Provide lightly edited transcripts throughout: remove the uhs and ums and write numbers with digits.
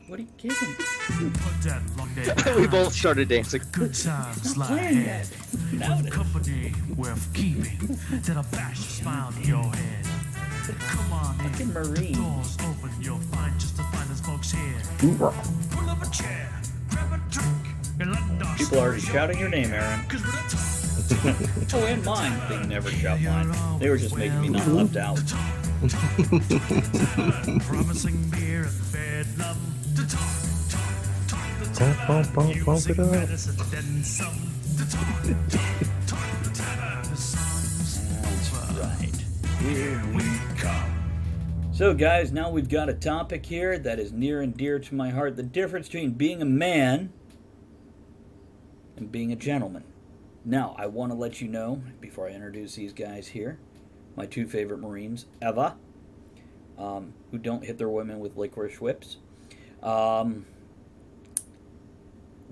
What are you giving? We both started dancing. Good times lie playing ahead. Now it With is. company worth keeping. That'll bash a smile on your head. Come on in. Fucking Marine. The doors open. You'll find just the finest folks here. Hoorah. Pull up a chair. Grab a drink. And let us People are already shouting your name, Aaron. Oh, and mine. They never shout mine. They were just making me not left out. Promising beer and bed love. To talk. Bump it Music, up. medicine, then some. To talk. The tavern songs. Right. Here we come. So, guys, now we've got a topic here that is near and dear to my heart. The difference between being a man and being a gentleman. Now, I want to let you know, before I introduce these guys here, my two favorite Marines, Eva, who don't hit their women with licorice whips.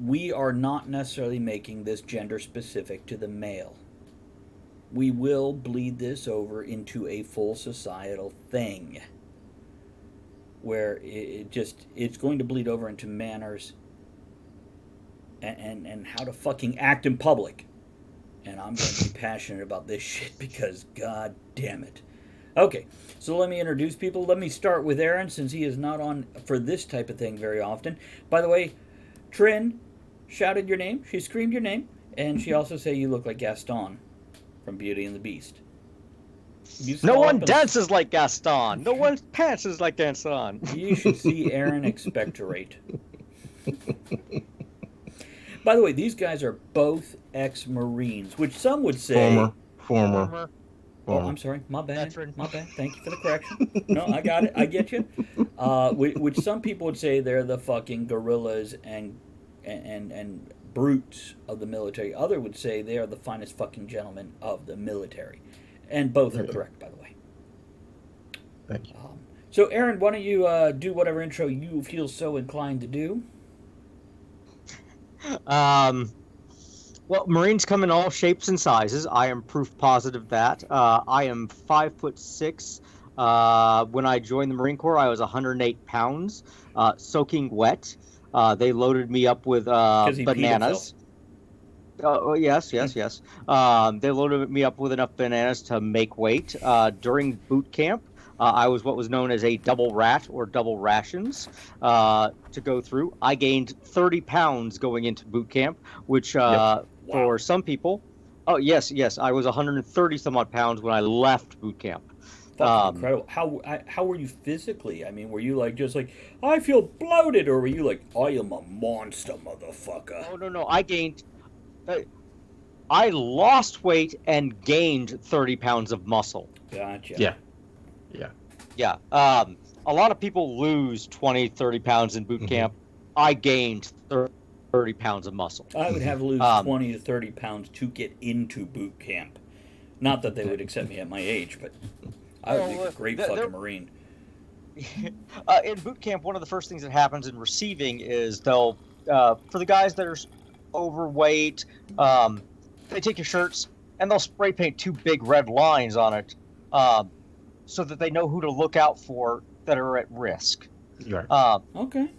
We are not necessarily making this gender specific to the male. We will bleed this over into a full societal thing where it's going to bleed over into manners and how to fucking act in public. And I'm going to be passionate about this shit because god damn it. Okay, so let me introduce people. Let me start with Aaron since he is not on for this type of thing very often. By the way, Trin shouted your name. She screamed your name. And she also said you look like Gaston from Beauty and the Beast. No one dances like Gaston. No one dances like Gaston. You should see Aaron expectorate. By the way, these guys are both ex-Marines, which some would say... Former. Oh, I'm sorry. My bad. Veteran. My bad. Thank you for the correction. No, I got it. I get you. Which some people would say they're the fucking gorillas and brutes of the military. Other would say they are the finest fucking gentlemen of the military. And both are correct, by the way. Thank you. So, Aaron, why don't you do whatever intro you feel so inclined to do? Well, Marines come in all shapes and sizes. I am proof positive that. I am 5'6". When I joined the Marine Corps, I was 108 pounds, soaking wet. They loaded me up with 'Cause he peed bananas. Oh, yes. They loaded me up with enough bananas to make weight. During boot camp, I was what was known as a double rat or double rations to go through. I gained 30 pounds going into boot camp, which for some people, oh, yes, I was 130 some odd pounds when I left boot camp. Fucking incredible. How were you physically? I mean, were you just like, I feel bloated, or were you like, I am a monster, motherfucker? Oh, no, I lost weight and gained 30 pounds of muscle. Gotcha. Yeah. Yeah. A lot of people lose 20, 30 pounds in boot camp. I gained 30 pounds of muscle. I would have to lose 20 to 30 pounds to get into boot camp. Not that they would accept me at my age, but I would be a great fucking Marine. In boot camp, one of the first things that happens in receiving is they'll, for the guys that are overweight, they take your shirts and they'll spray paint 2 big red lines on it, so that they know who to look out for that are at risk. Right. Okay.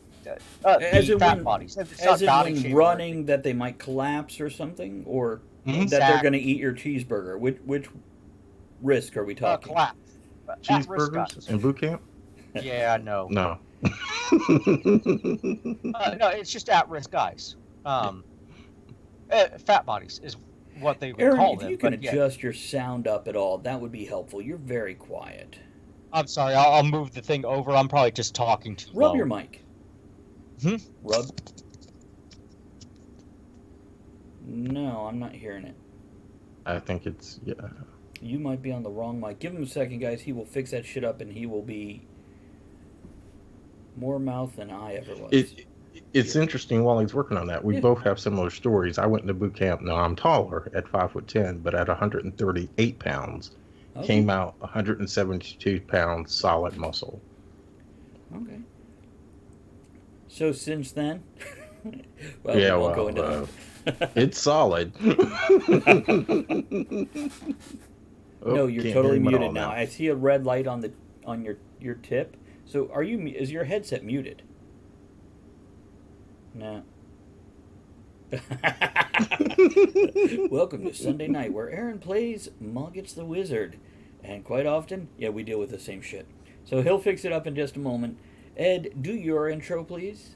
As in fat bodies. As in when running that they might collapse or something, or that they're going to eat your cheeseburger. Which risk are we talking? Collapse. Cheeseburgers in boot camp? Yeah, no. No. No, it's just at-risk guys. Fat bodies is what they would Aaron, call if them. you can adjust your sound up at all, that would be helpful. You're very quiet. I'm sorry, I'll move the thing over. I'm probably just talking too Rub low. your mic. Rub. No, I'm not hearing it. I think it's, yeah. You might be on the wrong mic. Give him a second, guys. He will fix that shit up, and he will be more mouth than I ever was. It's interesting while he's working on that. We both have similar stories. I went into boot camp. Now, I'm taller at 5'10", but at 138 pounds. Okay. Came out 172 pounds solid muscle. Okay. So since then, well, Yeah, we won't go into that. It's solid. No, you're can't totally hear him at muted all now. I see a red light on your tip. So is your headset muted? No. Welcome to Sunday night, where Aaron plays Muggets the Wizard. And quite often, yeah, we deal with the same shit. So he'll fix it up in just a moment. Ed, do your intro, please.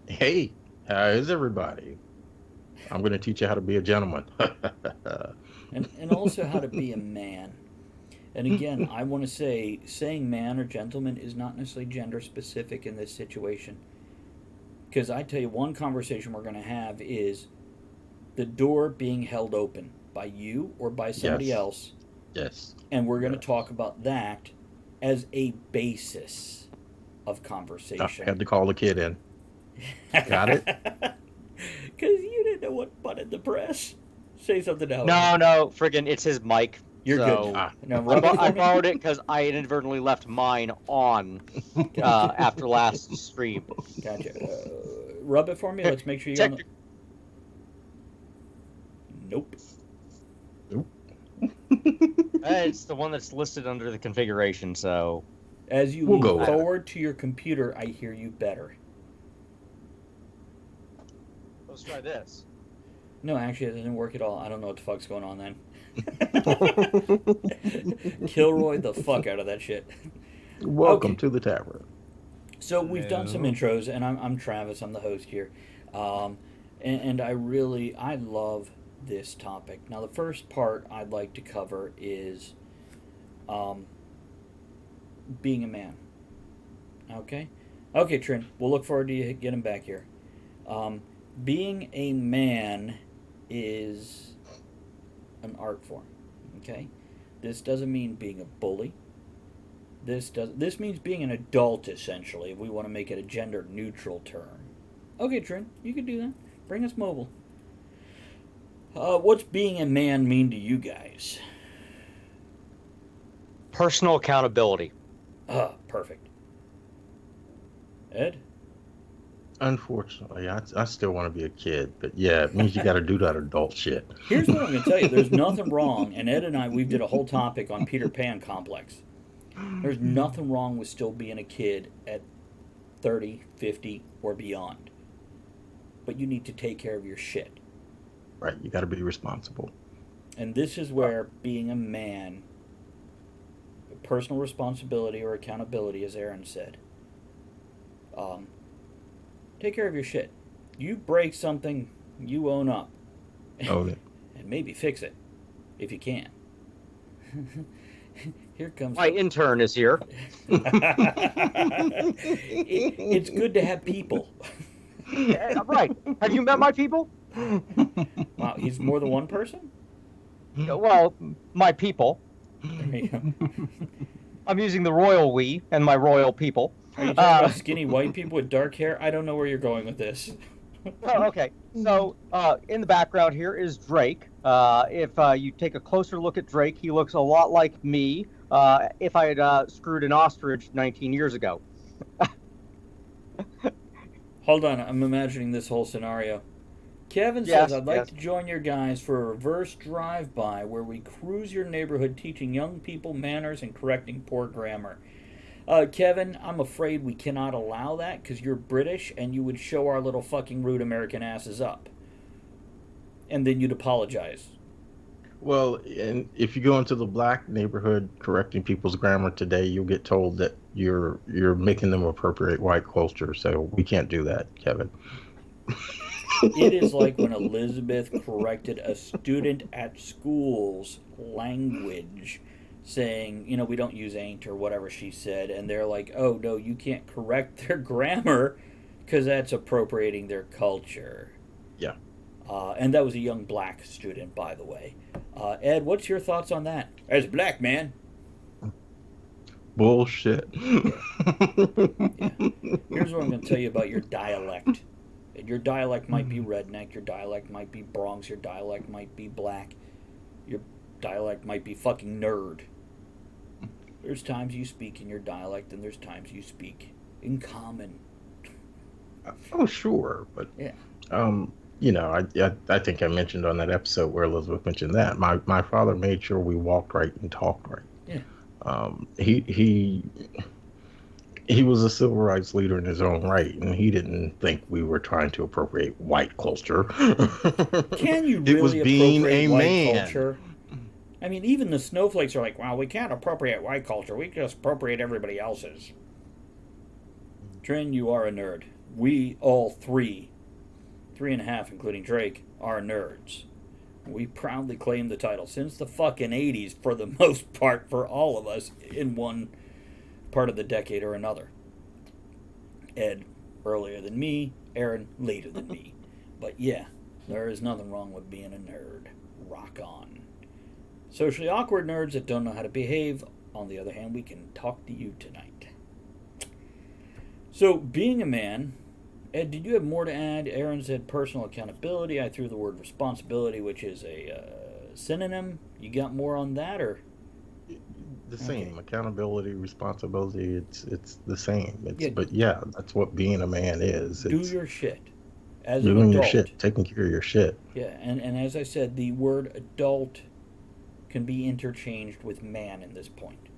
Hey, how is everybody? I'm going to teach you how to be a gentleman. and also how to be a man. And again, I want to say, saying man or gentleman is not necessarily gender specific in this situation. Because I tell you, one conversation we're going to have is the door being held open by you or by somebody else. Yes. And we're going to talk about that as a basis of conversation. I had to call the kid in. Got it? Because you didn't know what button to press. Say something else. No, friggin', it's his mic. You're so good. No, I borrowed it because I inadvertently left mine on after last stream. Gotcha. Rub it for me. Let's make sure you. Check. Nope. It's the one that's listed under the configuration. So as you lean forward to your computer, I hear you better. Let's try this. No, actually, it doesn't work at all. I don't know what the fuck's going on then. Kilroy the fuck out of that shit. Welcome to the tavern. So we've done some intros, and I'm Travis. I'm the host here, and I love this topic. Now, the first part I'd like to cover is being a man. Okay, Trin. We'll look forward to you getting back here. Being a man is an art form. Okay, this doesn't mean being a bully. This means being an adult, essentially, if we want to make it a gender neutral term. Okay, Trin, you can do that. Bring us mobile. What's being a man mean to you guys? Personal accountability. Perfect. Ed? Unfortunately, I still want to be a kid, but yeah, it means you got to do that adult shit. Here's what I'm going to tell you. There's nothing wrong, and Ed and I, we did a whole topic on Peter Pan complex. There's nothing wrong with still being a kid at 30, 50, or beyond. But you need to take care of your shit. Right, you got to be responsible. And this is where being a man, personal responsibility or accountability, as Aaron said, take care of your shit. You break something, you own up. Own it. And maybe fix it, if you can. Here comes... My intern is here. It's good to have people. Yeah, right. Have you met my people? Wow, he's more than one person? Well, my people. There you go. I'm using the royal we and my royal people. Are you talking about skinny white people with dark hair? I don't know where you're going with this. Oh, okay. So, in the background here is Drake. If you take a closer look at Drake, he looks a lot like me if I had screwed an ostrich 19 years ago. Hold on, I'm imagining this whole scenario. Kevin says, I'd like to join your guys for a reverse drive-by where we cruise your neighborhood teaching young people manners and correcting poor grammar. Kevin, I'm afraid we cannot allow that because you're British and you would show our little fucking rude American asses up. And then you'd apologize. Well, and if you go into the black neighborhood correcting people's grammar today, you'll get told that you're making them appropriate white culture. So we can't do that, Kevin. It is like when Elizabeth corrected a student at school's language, saying, we don't use ain't or whatever she said, and they're like, oh, no, you can't correct their grammar because that's appropriating their culture. Yeah. And that was a young black student, by the way. Ed, what's your thoughts on that? As a black man. Bullshit. Yeah. Here's what I'm going to tell you about your dialect. Your dialect might be redneck, your dialect might be Bronx, your dialect might be black, your dialect might be fucking nerd. There's times you speak in your dialect and there's times you speak in common. Oh, sure, but yeah. I think I mentioned on that episode where Elizabeth mentioned that my father made sure we walked right and talked right. Yeah. He he was a civil rights leader in his own right, and he didn't think we were trying to appropriate white culture. Can you It was really being appropriate a white man. culture? I mean, even the snowflakes are like, well, we can't appropriate white culture. We just appropriate everybody else's. Trin, you are a nerd. We all three and a half, including Drake, are nerds. We proudly claim the title since the fucking 80s for the most part for all of us in one part of the decade or another. Ed earlier than me, Aaron later than me. But yeah, there is nothing wrong with being a nerd. Rock on. Socially awkward nerds that don't know how to behave, on the other hand, we can talk to you tonight. So, being a man, Ed, did you have more to add? Aaron said personal accountability. I threw the word responsibility, which is a synonym. You got more on that, or? The same accountability, responsibility. It's the same. Yeah. But yeah, that's what being a man is. Do It's your shit. As an doing adult. your shit, taking care of your shit. Yeah, and as I said, the word adult can be interchanged with man in this point.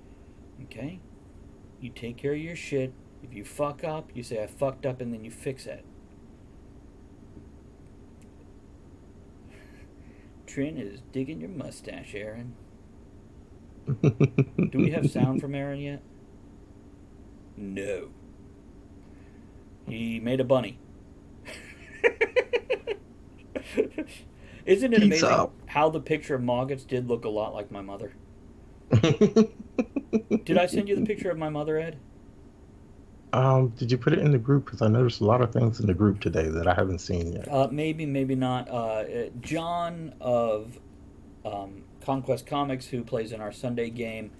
Okay? You take care of your shit. If you fuck up, you say, I fucked up, and then you fix it. Trin is digging your mustache, Aaron. Do we have sound from Aaron yet? No. He made a bunny. Isn't it amazing Pizza. how the picture of Moggets did look a lot like my mother? Did I send you the picture of my mother, Ed? Did you put it in the group? Because I noticed a lot of things in the group today that I haven't seen yet. Maybe, maybe not. John of Conquest Comics, who plays in our Sunday game,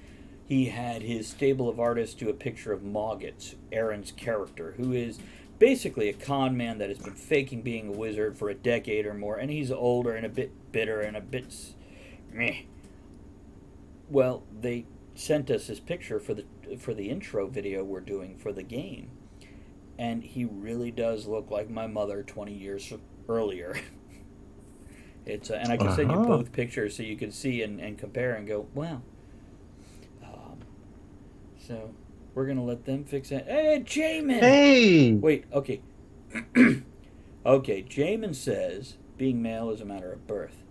he had his stable of artists do a picture of Moggets, Aaron's character, who is basically a con man that has been faking being a wizard for a decade or more, and he's older and a bit bitter and a bit meh. Well, they sent us his picture for the intro video we're doing for the game, and he really does look like my mother 20 years earlier. It's and I can send you both pictures so you can see and compare and go, wow. So we're gonna let them fix that. Hey, Jamin! Hey! Wait, okay. Okay, Jamin says being male is a matter of birth.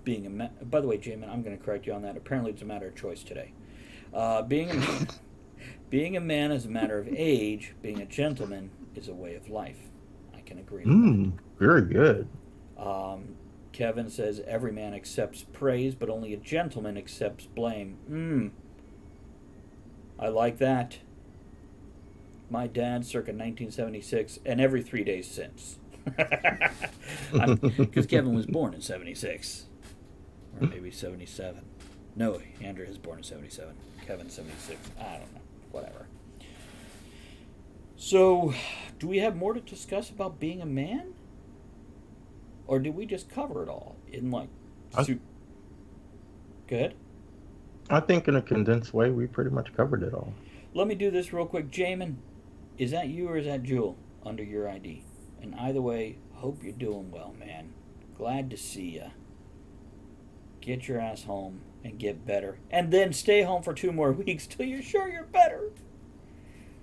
Being a by the way, Jamin, I'm going to correct you on that. Apparently, it's a matter of choice today. Being a man is a matter of age. Being a gentleman is a way of life. I can agree with that. Very good. Kevin says every man accepts praise, but only a gentleman accepts blame. I like that. My dad, circa 1976, and every 3 days since. Because Kevin was born in 76. Or maybe 77. No, Andrew is born in 77. Kevin 76. I don't know. Whatever. So, do we have more to discuss about being a man? Or did we just cover it all in like Go ahead. I think in a condensed way, we pretty much covered it all. Let me do this real quick. Jamin, is that you or is that Jewel under your ID? And either way, hope you're doing well, man. Glad to see ya. Get your ass home and get better. And then stay home for 2 more weeks till you're sure you're better.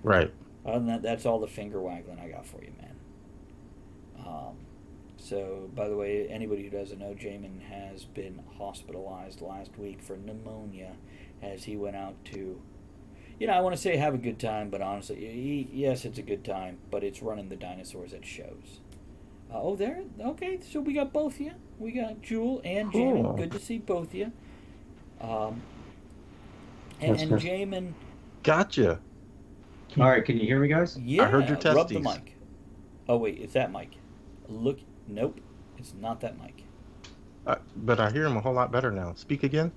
Right. Other than that, that's all the finger waggling I got for you, man. So, by the way, anybody who doesn't know, Jamin has been hospitalized last week for pneumonia as he went out to, I want to say have a good time, but honestly, yes, it's a good time, but it's running the dinosaurs at shows. There? Okay, so we got both of you. We got Jewel and Jamin. Cool. Good to see both of you. And Jamin, Gotcha. All right, can you hear me, guys? yeah, I heard your rub the testes. mic. Oh, wait, it's that mic. Look, nope, it's not that mic. But I hear him a whole lot better now. Speak again.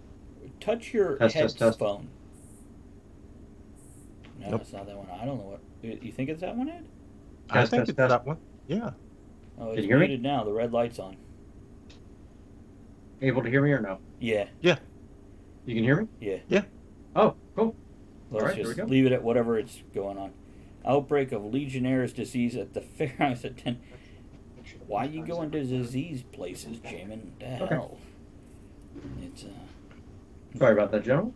Touch your Test, test, test. headphone. No, Nope. it's not that one. I don't know what. You think it's that one, Ed? I Test, think test, it's test. that one. Yeah. Oh, Can it's you hear me? muted now. The red light's on. Able to hear me or no? Yeah, You can hear me? yeah. Oh, cool. Let's All right, here just we go. leave it at whatever it's going on. Outbreak of Legionnaire's disease at the fair. I was at 10. Why you going to disease places, Jamin? The hell? It's Sorry about that, gentlemen.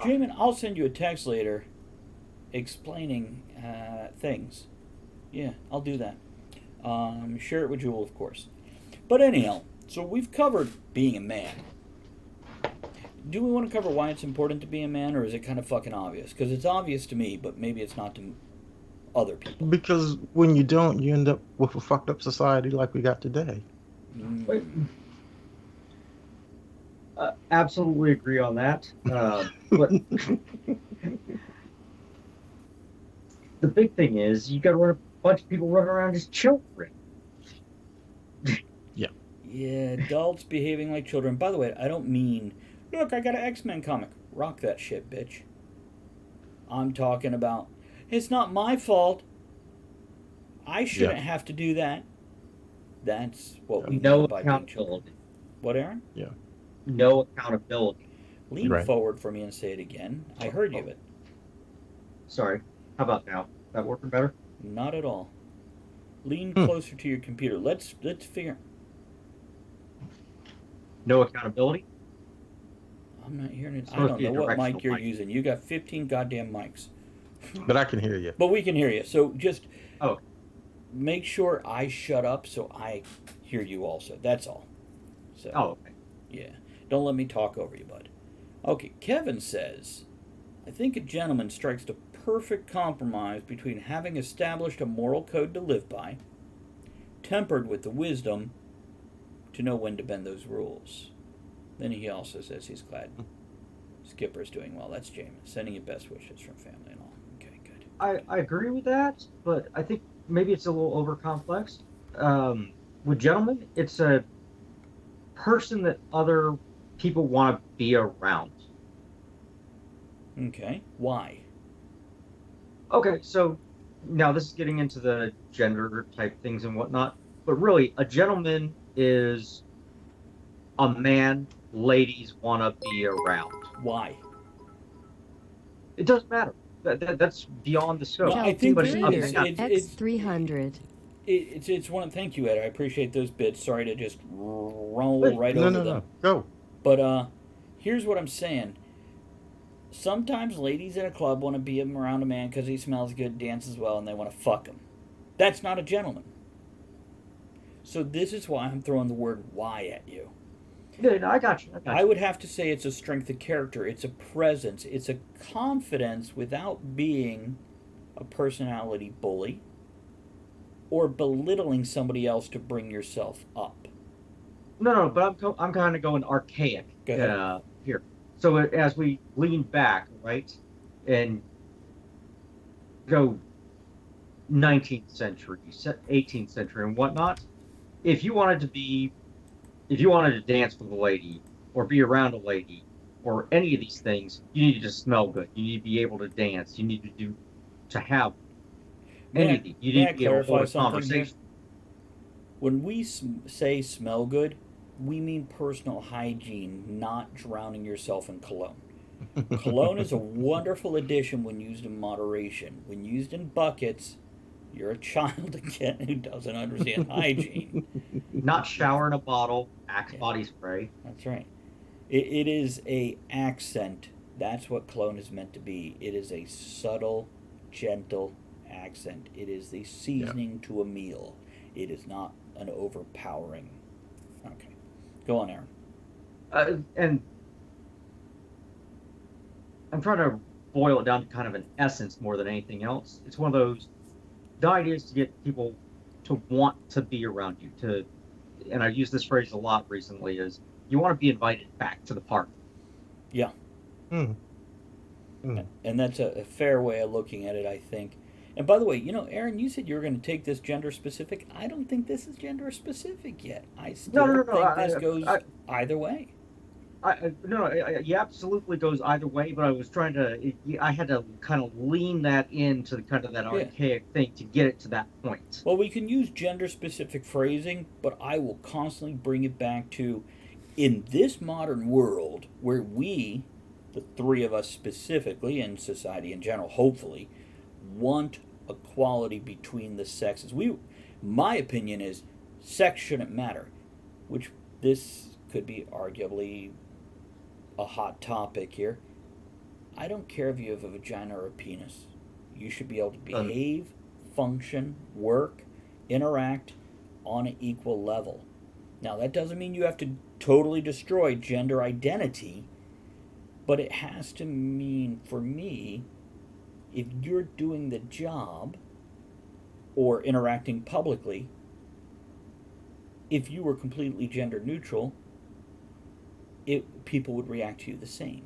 Jamin, I'll send you a text later. explaining things. Yeah, I'll do that. Share it with Jewel, of course. But anyhow, so we've covered being a man. Do we want to cover why it's important to be a man, or is it kind of fucking obvious? Because it's obvious to me, but maybe it's not to other people. Because when you don't, you end up with a fucked up society like we got today. Wait. Absolutely agree on that. But the big thing is you got to run a bunch of people running around as children. Yeah, adults behaving like children. By the way, I don't mean, look, I got an X-Men comic. Rock that shit, bitch. I'm talking about, it's not my fault. I shouldn't have to do that. That's what we No mean by being children. accountability. What, Aaron? No accountability. Lean Right. forward for me and say it again. I heard you, but Sorry. How about now? That working better? not at all. Lean closer to your computer. Let's figure. No accountability? I'm not hearing it. I Supposed don't to be a know what directional mic you're mic. using. You got 15 goddamn mics. But I can hear you. But we can hear you. So just Oh. make sure I shut up so I hear you also. That's all. So Oh, okay. yeah. Don't let me talk over you, bud. Okay, Kevin says, I think a gentleman strikes the perfect compromise between having established a moral code to live by, tempered with the wisdom to know when to bend those rules. Then he also says he's glad Skipper's doing well. That's Jamin. Sending you best wishes from family and all. Okay, good. I agree with that, but I think maybe it's a little over complex. With gentlemen, it's a person that other people want to be around. Okay, why? Okay, so now this is getting into the gender type things and whatnot, but really, a gentleman is a man ladies want to be around. Why? It doesn't matter. That's beyond the scope. No, I think But there a is. man- X300. It's one. Thank you, Ed. I appreciate those bits. Sorry to just roll Wait, right No, over no, them. no. Go. But here's what I'm saying. Sometimes ladies at a club want to be around a man because he smells good, dances well, and they want to fuck him. That's not a gentleman. So this is why I'm throwing the word "why" at you. Yeah, no, I got you. I would have to say it's a strength of character. It's a presence. It's a confidence without being a personality bully or belittling somebody else to bring yourself up. No, but I'm kind of going archaic Go ahead. here. So as we lean back, right, and go 19th century, 18th century, and whatnot, if you wanted to dance with a lady or be around a lady or any of these things, you needed to smell good. You need to be able to dance. You need to have anything. You need to be able to hold a conversation. When we say smell good, we mean personal hygiene, not drowning yourself in cologne. Cologne is a wonderful addition when used in moderation. When used in buckets, you're a child again who doesn't understand hygiene. Not shower in a bottle, Axe body spray. That's right. It is a accent. That's what cologne is meant to be. It is a subtle, gentle accent. It is the seasoning to a meal. It is not an overpowering. Okay. Go on, Aaron. And I'm trying to boil it down to kind of an essence more than anything else. It's one of those. The idea is to get people to want to be around you. And I use this phrase a lot recently. Is you want to be invited back to the party. Yeah. Mm. And that's a fair way of looking at it, I think. And by the way, Aaron, you said you were going to take this gender specific. I don't think this is gender specific yet. I still No. think this goes either way. It absolutely goes either way. But I was trying to. I had to kind of lean that into kind of that archaic thing to get it to that point. Well, we can use gender specific phrasing, but I will constantly bring it back to, in this modern world where we, the three of us specifically, and society in general, hopefully, want equality between the sexes. My opinion is sex shouldn't matter, which this could be arguably a hot topic here. I don't care if you have a vagina or a penis. You should be able to behave, function, work, interact on an equal level. Now, that doesn't mean you have to totally destroy gender identity, but it has to mean, for me, if you're doing the job or interacting publicly, if you were completely gender neutral, people would react to you the same.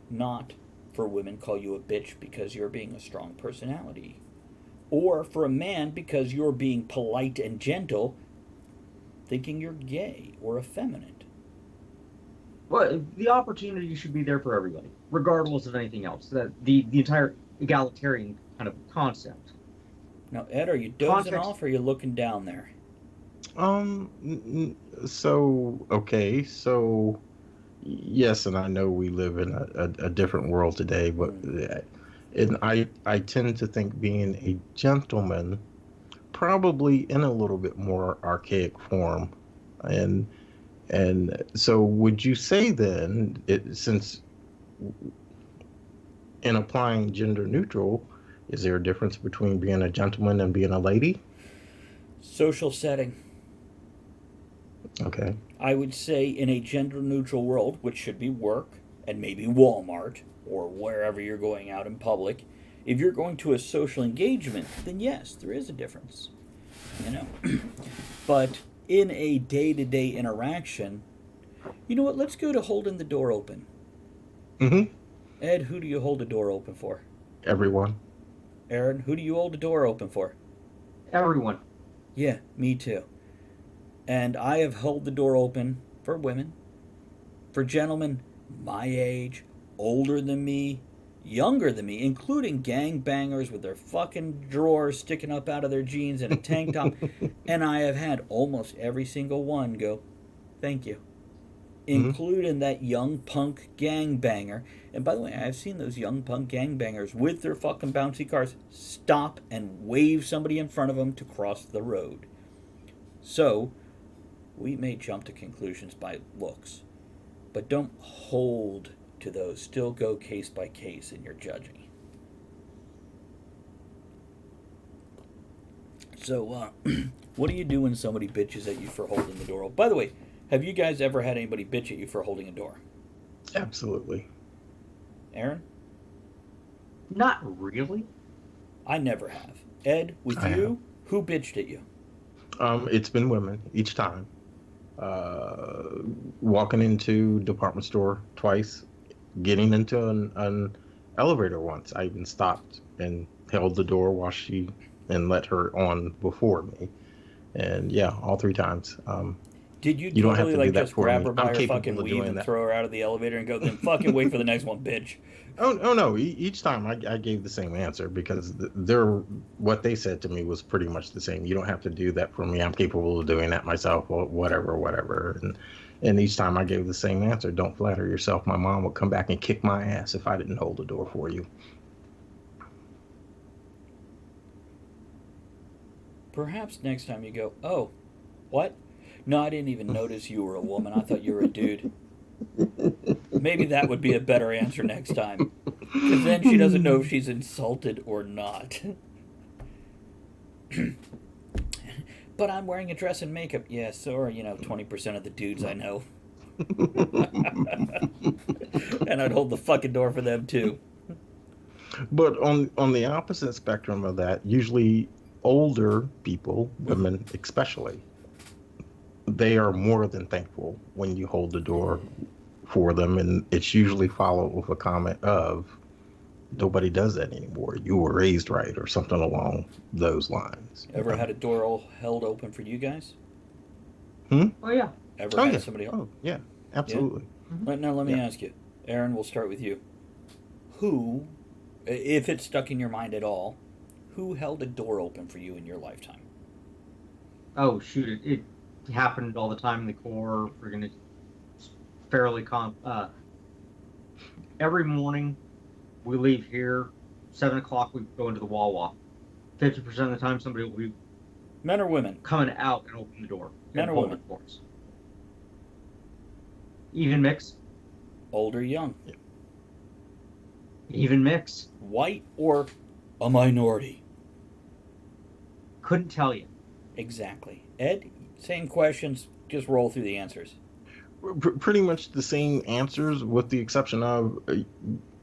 Not for women call you a bitch because you're being a strong personality, or for a man because you're being polite and gentle, thinking you're gay or effeminate. Well, the opportunity should be there for everybody, regardless of anything else. That the entire egalitarian kind of concept. Now, Ed, are you dozing Context. off or are you looking down there? So yes, and I know we live in a different world today, but and I tend to think being a gentleman probably in a little bit more archaic form, and so would you say then, since in applying gender neutral, is there a difference between being a gentleman and being a lady? Social setting. Okay. I would say in a gender neutral world, which should be work and maybe Walmart or wherever you're going out in public, if you're going to a social engagement, then yes, there is a difference. You know. But in a day-to-day interaction, you know what? Let's go to holding the door open. Mm-hmm. Ed, who do you hold the door open for? Everyone. Aaron, who do you hold the door open for? Everyone. Yeah, me too. And I have held the door open for women, for gentlemen my age, older than me, younger than me, including gangbangers with their fucking drawers sticking up out of their jeans and a tank top. And I have had almost every single one go, thank you. Including that young punk gangbanger. And by the way, I've seen those young punk gangbangers with their fucking bouncy cars stop and wave somebody in front of them to cross the road. So, we may jump to conclusions by looks, but don't hold to those. Still go case by case in your judging. So, what do you do when somebody bitches at you for holding the door open? By the way, have you guys ever had anybody bitch at you for holding a door? Absolutely. Aaron? Not really. I never have. Ed, with I you, who bitched at you? It's been women each time. Walking into department store twice, getting into an elevator once. I even stopped and held the door while she and let her on before me. And yeah, all three times. Did you You don't have totally to do like that just for grab me. her by I'm her capable fucking of weave doing and that. throw her out of the elevator and go, then fucking wait for the next one, bitch? Oh no! Each time I gave the same answer because what they said to me was pretty much the same. You don't have to do that for me. I'm capable of doing that myself, or whatever. And each time I gave the same answer. Don't flatter yourself. My mom would come back and kick my ass if I didn't hold the door for you. Perhaps next time you go, oh, what? No, I didn't even notice you were a woman. I thought you were a dude. Maybe that would be a better answer next time. Because then she doesn't know if she's insulted or not. But I'm wearing a dress and makeup. Yeah, so are, 20% of the dudes I know. And I'd hold the fucking door for them, too. But on the opposite spectrum of that, usually older people, women especially, they are more than thankful when you hold the door for them, and it's usually followed with a comment of, nobody does that anymore. You were raised right, or something along those lines. Ever had a door all held open for you guys? Oh yeah. Ever Oh, had yeah. somebody else? Oh, yeah, absolutely. Now, let me Yeah. ask you. Aaron, we'll start with you. Who, if it's stuck in your mind at all, who held a door open for you in your lifetime? Oh shoot! It happened all the time in the Corps. We're gonna fairly every morning we leave here 7 o'clock. We go into the Wawa. 50% of the time, somebody will be Men or women? coming out and open the door. Men and or hold women? it for us. Even mix. Old or young? Even mix. White or A minority. Couldn't tell you. Exactly. Ed, same questions, just roll through the answers. Pretty much the same answers, with the exception of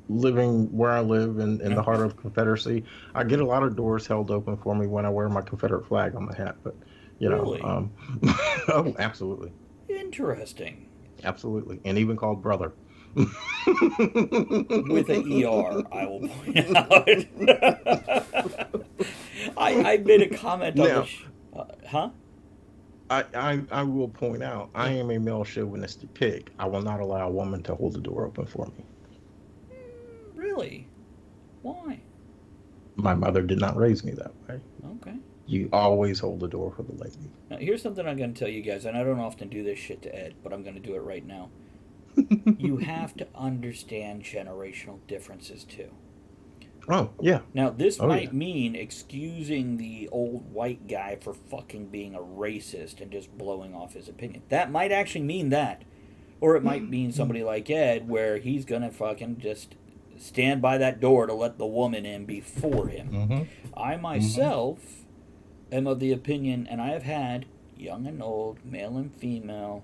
living where I live in the heart of Confederacy. I get a lot of doors held open for me when I wear my Confederate flag on my hat. But Really? Oh, absolutely, Interesting. absolutely, and even called brother. With a ER, I will point out. I made a comment on Now, huh? I will point out, I am a male chauvinistic pig. I will not allow a woman to hold the door open for me. Really? Why? My mother did not raise me that way. Okay. You always hold the door for the lady. Now, here's something I'm going to tell you guys, and I don't often do this shit to Ed, but I'm going to do it right now. You have to understand generational differences too. Oh, yeah. Now, this Oh, might yeah. mean excusing the old white guy for fucking being a racist and just blowing off his opinion. That might actually mean that. Or it might mean somebody like Ed, where he's gonna fucking just stand by that door to let the woman in before him. Mm-hmm. I myself am of the opinion, and I have had young and old, male and female,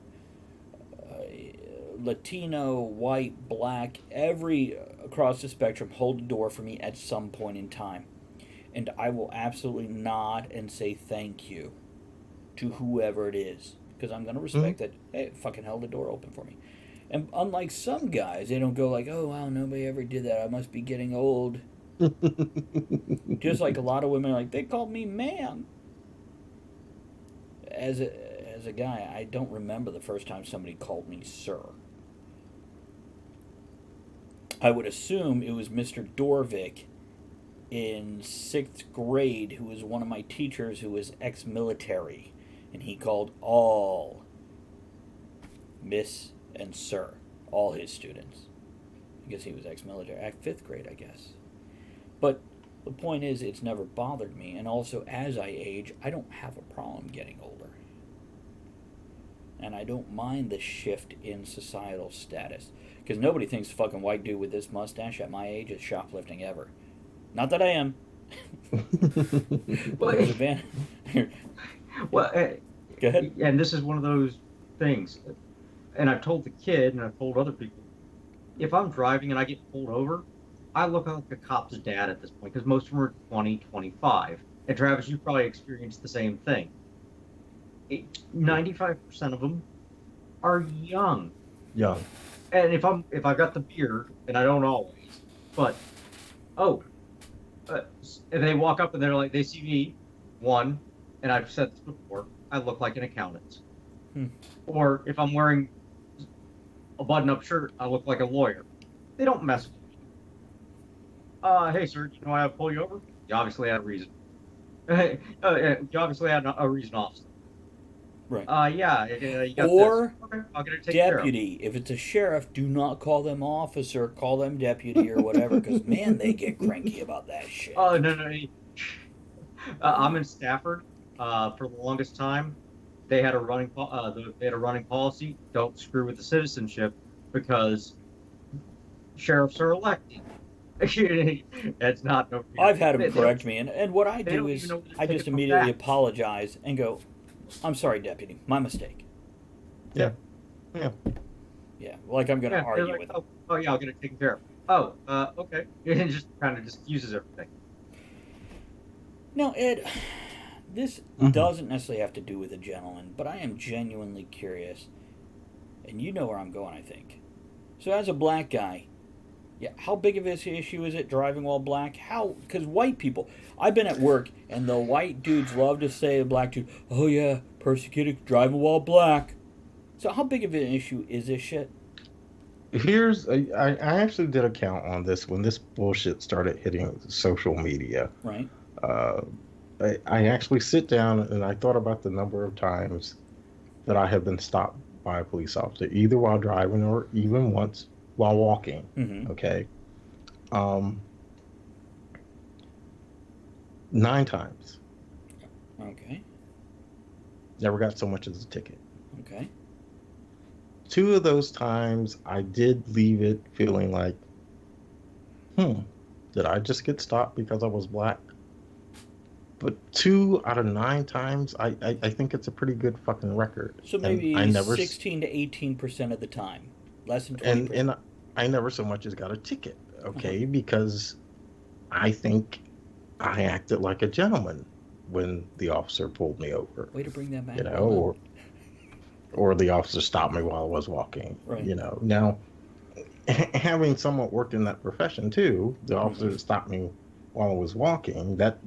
Latino, white, black, every across the spectrum hold the door for me at some point in time. And I will absolutely nod and say thank you to whoever it is. Because I'm going to respect that, hey, fucking held the door open for me. And unlike some guys, they don't go like, oh, wow, nobody ever did that. I must be getting old. Just like a lot of women are like, they called me ma'am. As a guy, I don't remember the first time somebody called me sir. I would assume it was Mr. Dorvik in 6th grade, who was one of my teachers who was ex-military, and he called all Miss and Sir, all his students. I guess he was ex-military, at 5th grade, I guess. But the point is, it's never bothered me, and also as I age, I don't have a problem getting older. And I don't mind the shift in societal status. Because nobody thinks fucking white dude with this mustache at my age is shoplifting ever. Not that I am. But there's a van. Well, Go ahead. and this is one of those things. And I've told the kid, and I've told other people, if I'm driving and I get pulled over, I look like a cop's dad at this point because most of them are 20, 25. And Travis, you probably experienced the same thing. 95% of them are young. Young. And if I've got the beard, and I don't always, but if they walk up and they're like, they see me, one, and I've said this before, I look like an accountant. Or if I'm wearing a button-up shirt, I look like a lawyer. They don't mess with me. Hey, sir, do you know why I pull you over? You obviously had a reason. You obviously had a reason, officer. Right. Yeah, you got Or this. Okay, I'll get it taken deputy. If it's a sheriff, do not call them officer. Call them deputy or whatever. Because man, they get cranky about that shit. Oh no. I'm in Stafford. For the longest time, they had a running policy: don't screw with the citizenship because sheriffs are elected. That's not no. I've had them correct me, and what I do is I just immediately back. apologize and go, "I'm sorry, deputy, my mistake." Yeah. Yeah, like I'm going to Yeah, they're argue like, with them. oh yeah, I'll get it taken care of. Okay. It just kind of excuses everything. Now, Ed, this doesn't necessarily have to do with a gentleman, but I am genuinely curious, and you know where I'm going, I think. So, as a black guy, yeah, how big of an issue is it driving while black? How? Because white people, I've been at work, and the white dudes love to say to black dude, "Oh yeah, persecuted driving while black." So, how big of an issue is this shit? I actually did a count on this when this bullshit started hitting social media. Right. I actually sit down and I thought about the number of times that I have been stopped by a police officer, either while driving or even once while walking. Mm-hmm. Okay. 9 times. Okay. Never got so much as a ticket. Okay. 2 of those times I did leave it feeling like, did I just get stopped because I was black? But 2 out of 9 times, I think it's a pretty good fucking record. So And maybe I never 16 to 18% of the time, less than 20%. and I never so much as got a ticket, okay, because I think I acted like a gentleman when the officer pulled me over, Way to bring that back. you know, or the officer stopped me while I was walking, Right. you know. Now, having somewhat worked in that profession too, the officer that stopped me while I was walking, that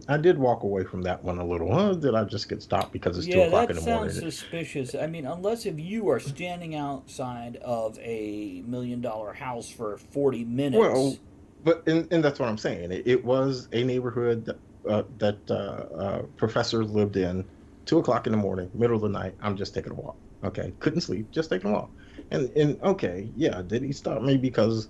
I did walk away from that one a little. Did I just get stopped because it's 2 o'clock in that the morning? sounds suspicious. I mean, unless if you are standing outside of a $1 million house for 40 minutes. Well, but and that's what I'm saying. It was a neighborhood that professors lived in. 2 o'clock in the morning, middle of the night. I'm just taking a walk. Okay, couldn't sleep, just taking a walk. And okay, yeah, did he stop me because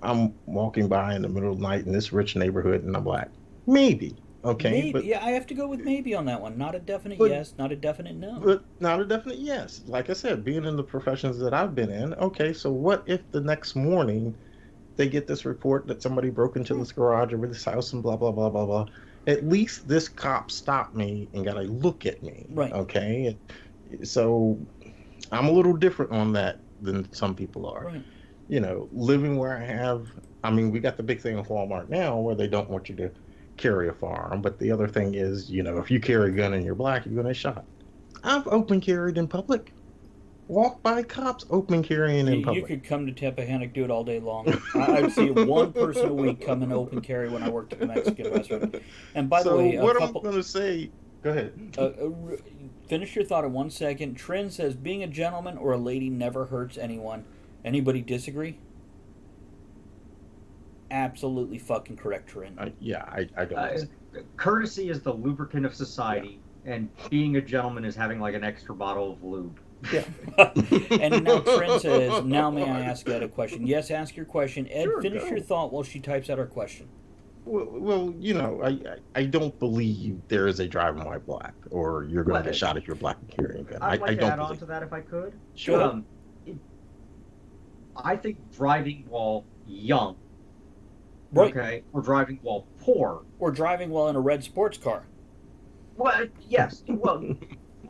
I'm walking by in the middle of the night in this rich neighborhood and I'm black? Maybe. Okay, maybe, but yeah, I have to go with maybe on that one. Not a definite but yes, not a definite no. but not a definite yes. Like I said, being in the professions that I've been in, okay, so what if the next morning they get this report that somebody broke into this garage or this house and blah blah blah blah blah? At least this cop stopped me and got a look at me. Right. Okay. So I'm a little different on that than some people are. Right. You know, living where I have, I mean, we got the big thing in Walmart now where they don't want you to carry a firearm. But the other thing is, you know, if you carry a gun and you're black, you're going to get shot. I've open carried in public. Walk by cops open carrying in You public. could come to Tappahannock, do it all day long. I'd see one person a week come and open carry when I worked at the Mexican restaurant. And by the So way, what I'm going to say, go ahead. Finish your thought in 1 second. Trin says, being a gentleman or a lady never hurts anyone. Anybody disagree? Absolutely fucking correct, Trin. I don't. Courtesy is the lubricant of society, and being a gentleman is having like an extra bottle of lube. Yeah. And now Trin says, now may I ask Ed a question? Yes, ask your question. Ed, Sure, finish go. your thought while she types out her question. Well, you know, I don't believe there is a driving white black, or you're going to get shot if you're black and carrying a gun. I'd like I to don't add on believe. to that if I could. Sure. I think driving while young, Right. okay, or driving while poor. Or driving while in a red sports car. Well, yes. Well,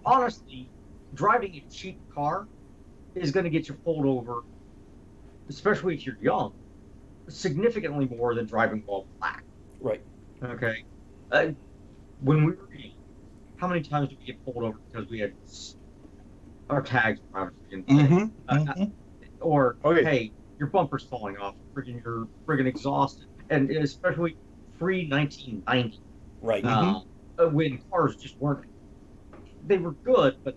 honestly, driving a cheap car is going to get you pulled over, especially if you're young, significantly more than driving while black. Right. Okay. When we were young, how many times did we get pulled over because we had our tags were obviously in place? Or, Okay. hey, your bumper's falling off, you're friggin' exhausted. And especially pre-1990, Right. when cars just weren't, they were good, but,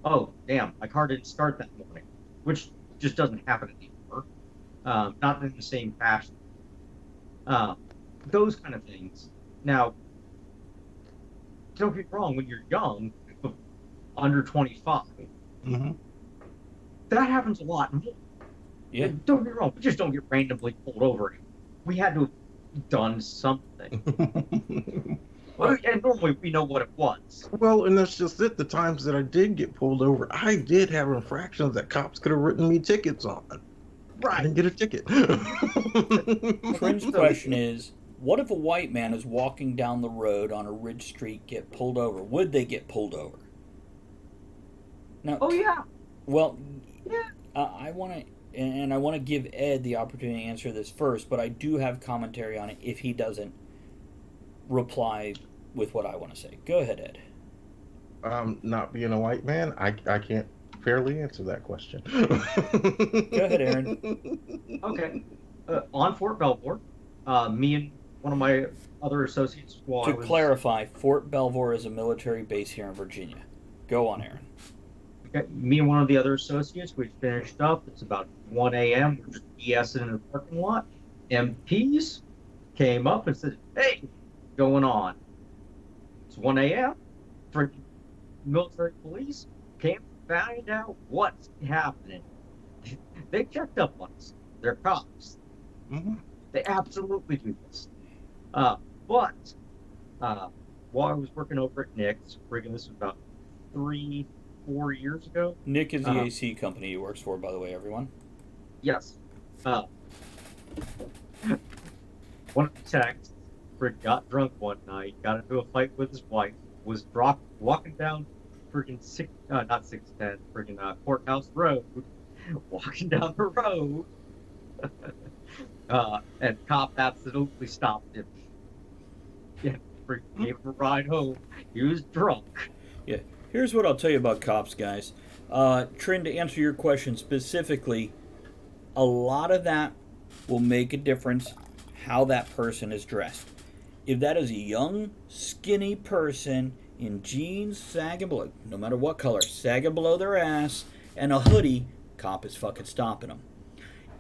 oh, damn, my car didn't start that morning, which just doesn't happen anymore. Not in the same fashion. Those kind of things. Now, don't get me wrong, when you're young, under 25, that happens a lot more. Yeah. Don't get me wrong, we just don't get randomly pulled over. We had to have done something. And normally we know what it was. Well, and that's just it. The times that I did get pulled over, I did have infractions that cops could have written me tickets on. I Right. didn't get a ticket. Trin's question is, what if a white man is walking down the road on a ridge street, get pulled over? Would they get pulled over? Now, Oh, yeah. well, Yeah. I want to, and I want to give Ed the opportunity to answer this first, but I do have commentary on it if he doesn't reply with what I want to say. Go ahead, Ed. Not being a white man, I can't fairly answer that question. Go ahead, Aaron. Okay. On Fort Belvoir, me and one of my other associates, while I To was, clarify, Fort Belvoir is a military base here in Virginia. Go on, Aaron. okay, me and one of the other associates, we finished up. It's about 1 a.m. We're just BSing in the parking lot. MPs came up and said, "Hey, what's going on?" It's 1 a.m. For military police can't find out what's happening. They checked up on us. They're cops. They absolutely do this. But while I was working over at Nick's, friggin' this was about 3-4 years ago. Nick is the AC company he works for, by the way, everyone. Yes. one of the techs got drunk one night, got into a fight with his wife, was walking down not 610, Courthouse Road, walking down the road, and cop absolutely stopped him. Yeah, freaking gave him a ride home. He was drunk. Yeah. Here's what I'll tell you about cops, guys. Trin, to answer your question specifically, a lot of that will make a difference how that person is dressed. If that is a young, skinny person in jeans sagging below, no matter what color, sagging below their ass, and a hoodie, cop is fucking stopping them.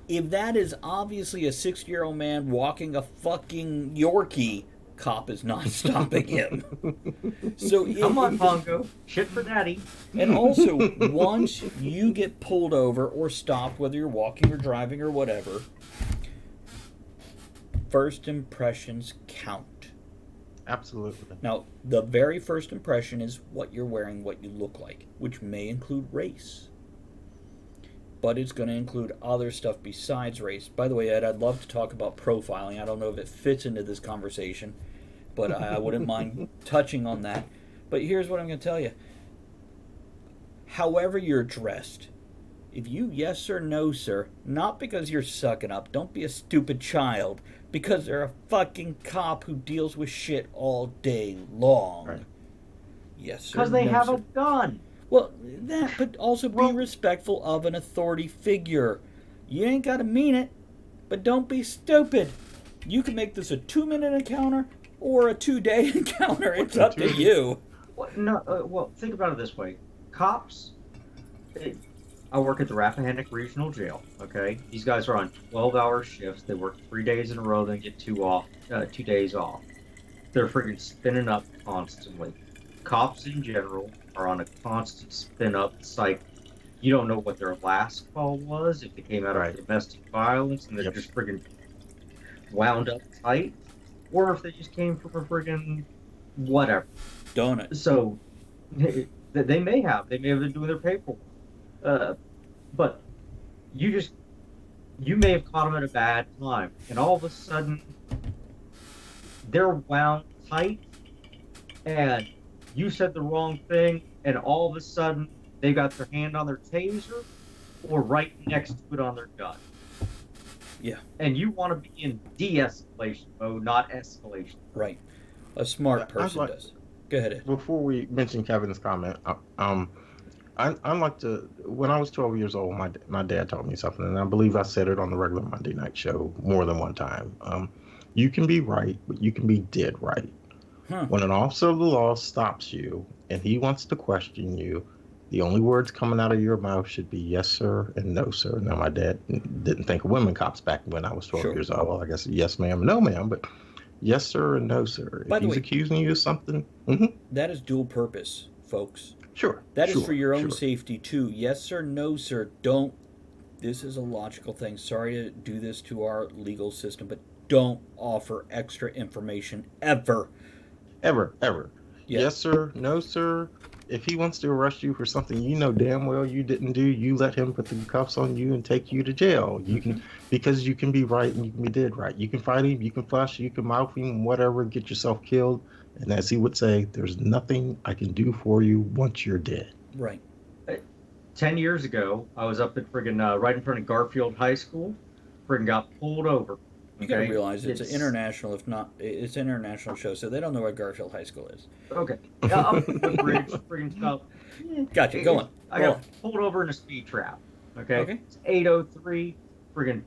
If that is obviously a 60-year-old man walking a fucking Yorkie, cop is not stopping him. So Come on, Pongo. Shit for daddy. and also, once you get pulled over or stopped, whether you're walking or driving or whatever, first impressions count. Absolutely. Now, the very first impression is what you're wearing, what you look like, which may include race. But it's going to include other stuff besides race. By the way, Ed, I'd love to talk about profiling. I don't know if it fits into this conversation, but I wouldn't mind touching on that. But here's what I'm going to tell you. However you're dressed, if you yes or no, sir, not because you're sucking up, don't be a stupid child, because they're a fucking cop who deals with shit all day long. Right. Yes, sir. Because they no, have sir. a gun. Well, that, but also be Well- respectful of an authority figure. You ain't got to mean it, but don't be stupid. You can make this a 2-minute encounter or a 2-day encounter. It's up to you. Well, think about it this way. Cops, I work at the Rappahannock Regional Jail, okay? These guys are on 12-hour shifts. They work 3 days in a row, then get 2 days off. They're freaking spinning up constantly. Cops in general are on a constant spin-up cycle. You don't know what their last call was, if they came out Right. of domestic violence and they're Yep. just friggin' wound up tight, or if they just came from a friggin' whatever. Donut. So they may have been doing their paperwork, but you may have caught them at a bad time, and all of a sudden they're wound tight, and you said the wrong thing, and all of a sudden they got their hand on their taser or right next to it on their gun. Yeah. And you want to be in de-escalation mode, not escalation. Right. A smart Yeah, I'd person like- does. Go ahead, Ed. Before we mention Kevin's comment, I like to. When I was 12 years old, my dad taught me something, and I believe I said it on the regular Monday night show more than one time. You can be right, but you can be dead right. Huh. When an officer of the law stops you and he wants to question you, the only words coming out of your mouth should be yes, sir, and no, sir. Now, my dad didn't think of women cops back when I was 12 Sure. years old. Well, I guess yes, ma'am, no, ma'am, but yes, sir, and no, sir. By If the he's way- accusing you of something, That is dual purpose, folks. sure. That is sure, for your own sure. safety, too. Yes, sir, no, sir. Don't. This is a logical thing. Sorry to do this to our legal system, but don't offer extra information ever. Ever. Yeah. Yes, sir, no, sir. If he wants to arrest you for something you know damn well you didn't do, you let him put the cuffs on you and take you to jail. You can, because you can be right and you can be dead right. You can fight him, you can flush, you can mouth him, whatever, get yourself killed. And as he would say, there's nothing I can do for you once you're dead. Right. 10 years ago, I was up at friggin' right in front of Garfield High School. Friggin' got pulled over. You gotta Okay? realize it's an international, if not, it's an international show, so they don't know where Garfield High School is. Okay. Yeah, up the bridge, friggin' stuff. Gotcha, go on. I Go got on. pulled over in a speed trap. Okay. Okay. It's 8:03. Friggin'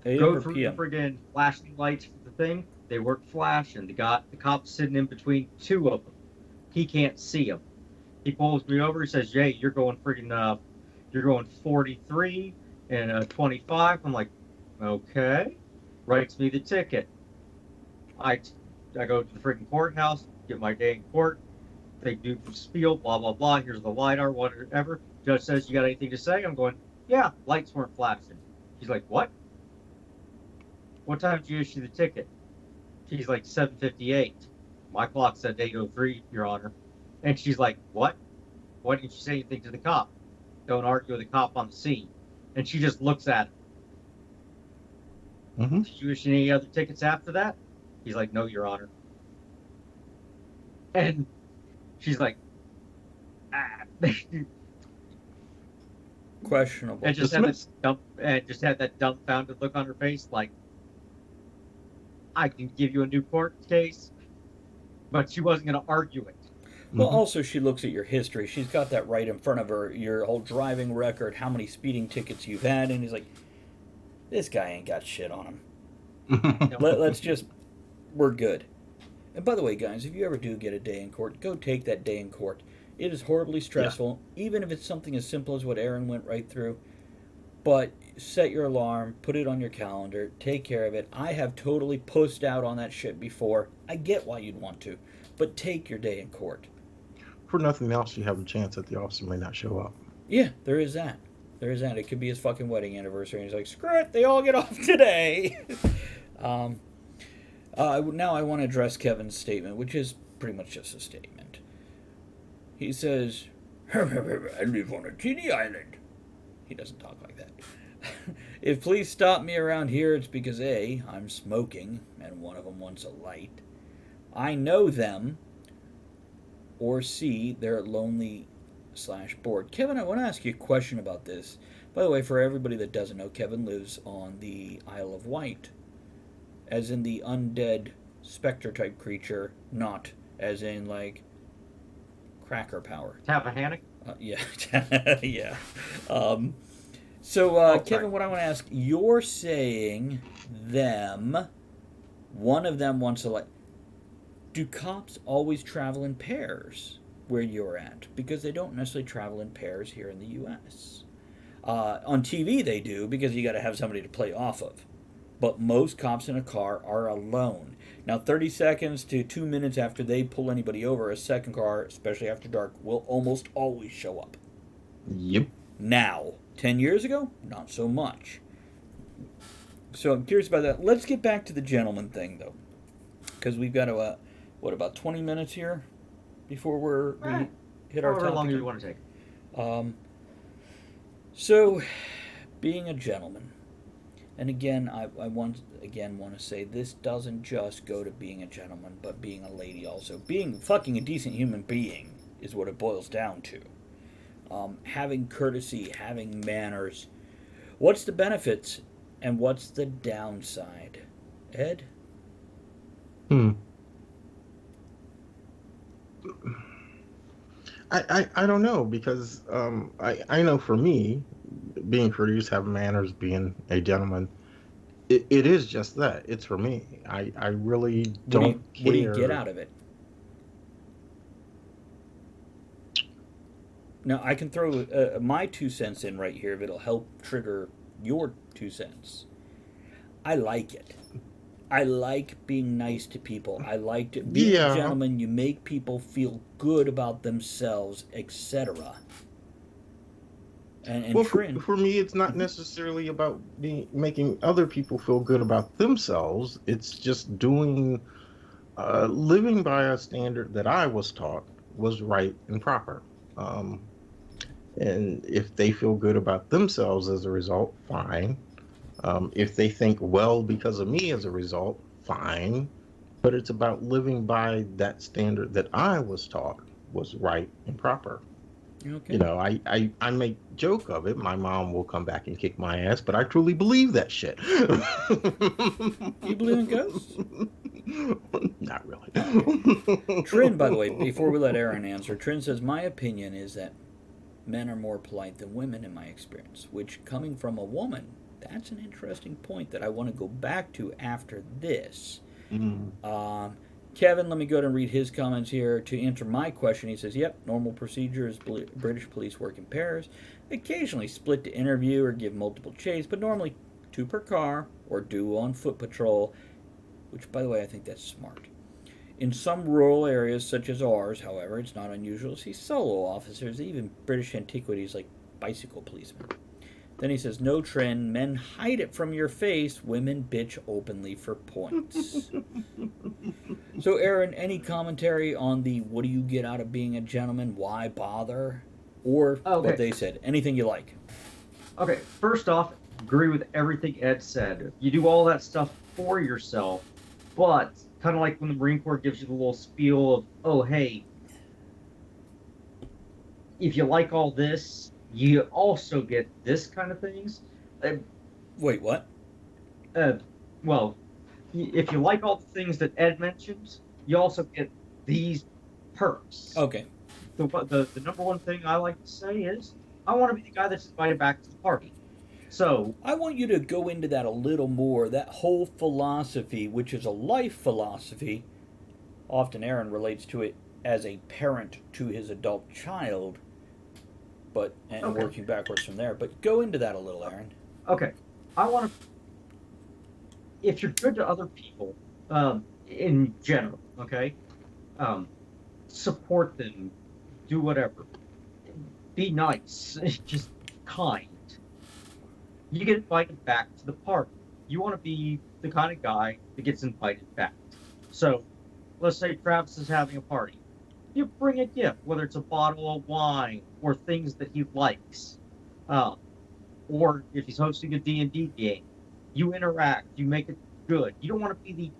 8 go or through PM. the friggin' flashing lights for the thing. They weren't flashing. The cop's sitting in between two of them. He can't see them. He pulls me over. He says, "Jay, you're going 43 and 25." I'm like, okay. Writes me the ticket. I go to the freaking courthouse, get my day in court. They do the spiel, blah blah blah. Here's the LiDAR, whatever. Judge says, "You got anything to say?" I'm going, "Yeah, lights weren't flashing." He's like, "What? What time did you issue the ticket?" She's like, 7:58. My clock said 8:03, Your Honor. And she's like, "What? Why didn't you say anything to the cop? Don't argue with the cop on the scene." And she just looks at him. Hmm. Did you issue any other tickets after that? He's like, no, Your Honor. And she's like, ah. Questionable. and Dismissed. just had that dumbfounded look on her face, like, I can give you a new court case, but she wasn't going to argue it. Well, Mhm. also, she looks at your history. She's got that right in front of her, your whole driving record, how many speeding tickets you've had, and he's like, this guy ain't got shit on him. Let's just, we're good. And by the way, guys, if you ever do get a day in court, go take that day in court. It is horribly stressful, even if it's something as simple as what Aaron went right through. But set your alarm, put it on your calendar, take care of it. I have totally pussed out on that shit before. I get why you'd want to, but take your day in court. For nothing else, you have a chance that the officer may not show up. Yeah, there is that. There is that. It could be his fucking wedding anniversary, and he's like, screw it, they all get off today. Now I want to address Kevin's statement, which is pretty much just a statement. He says, I live on a teeny island. He doesn't talk like that. If police stop me around here, it's because A, I'm smoking, and one of them wants a light. I know them, or C, they're lonely/bored. Kevin, I want to ask you a question about this. By the way, for everybody that doesn't know, Kevin lives on the Isle of Wight, as in the undead specter type creature, not as in like cracker power. Tappahannock? Yeah, yeah. So, sorry. Kevin, what I want to ask, you're saying them, one of them wants to like, do cops always travel in pairs where you're at? Because they don't necessarily travel in pairs here in the U.S. On TV they do, because you got to have somebody to play off of. But most cops in a car are alone. Now, 30 seconds to 2 minutes after they pull anybody over, a second car, especially after dark, will almost always show up. Yep. Now, 10 years ago, not so much. So I'm curious about that. Let's get back to the gentleman thing, though. Because we've got to, about 20 minutes here before we hit our However long topic? you want to take. So, being a gentleman. And again, I want to say this doesn't just go to being a gentleman, but being a lady also. Being fucking a decent human being is what it boils down to. Having courtesy, having manners. What's the benefits and what's the downside? Ed? I don't know, because I know for me, being courteous, having manners, being a gentleman, it is just that. It's for me. I really don't care. What do you get out of it? Now, I can throw my 2 cents in right here if it'll help trigger your 2 cents. I like it. I like being nice to people. I like to being a gentleman. You make people feel good about themselves, etc. And Well, Trin, for me, it's not necessarily about making other people feel good about themselves. It's just living by a standard that I was taught was right and proper. And if they feel good about themselves as a result, fine. If they think well because of me as a result, fine. But it's about living by that standard that I was taught was right and proper. okay. You know, I make joke of it. My mom will come back and kick my ass, but I truly believe that shit. You believe in ghosts? Not really. Trin, by the way, before we let Aaron answer, Trin says, my opinion is that men are more polite than women in my experience, which, coming from a woman, that's an interesting point that I want to go back to after this. Kevin, let me go ahead and read his comments here. To answer my question, he says, yep, normal procedure is British police work in pairs. Occasionally split to interview or give multiple chase, but normally 2 per car or duo on foot patrol, which, by the way, I think that's smart. In some rural areas, such as ours, however, it's not unusual to see solo officers, even British antiquities like bicycle policemen. Then he says, no trend, men hide it from your face, women bitch openly for points. So, Aaron, any commentary on the what do you get out of being a gentleman, why bother, or what they said? Anything you like. Okay, first off, agree with everything Ed said. You do all that stuff for yourself, but kind of like when the Marine Corps gives you the little spiel of, oh, hey, if you like all this, you also get this kind of things. Wait, what? Well, if you like all the things that Ed mentions, you also get these perks. Okay. The number one thing I like to say is, I want to be the guy that's invited back to the party. So I want you to go into that a little more. That whole philosophy, which is a life philosophy, often Aaron relates to it as a parent to his adult child, and Okay. working backwards from there. But go into that a little, Aaron. okay, I want to. If you're good to other people, in general, okay, support them, do whatever, be nice, just kind. You get invited back to the party. You want to be the kind of guy that gets invited back. So, let's say Travis is having a party. You bring a gift, whether it's a bottle of wine or things that he likes. Or if he's hosting a D&D game, you interact, you make it good. You don't want to be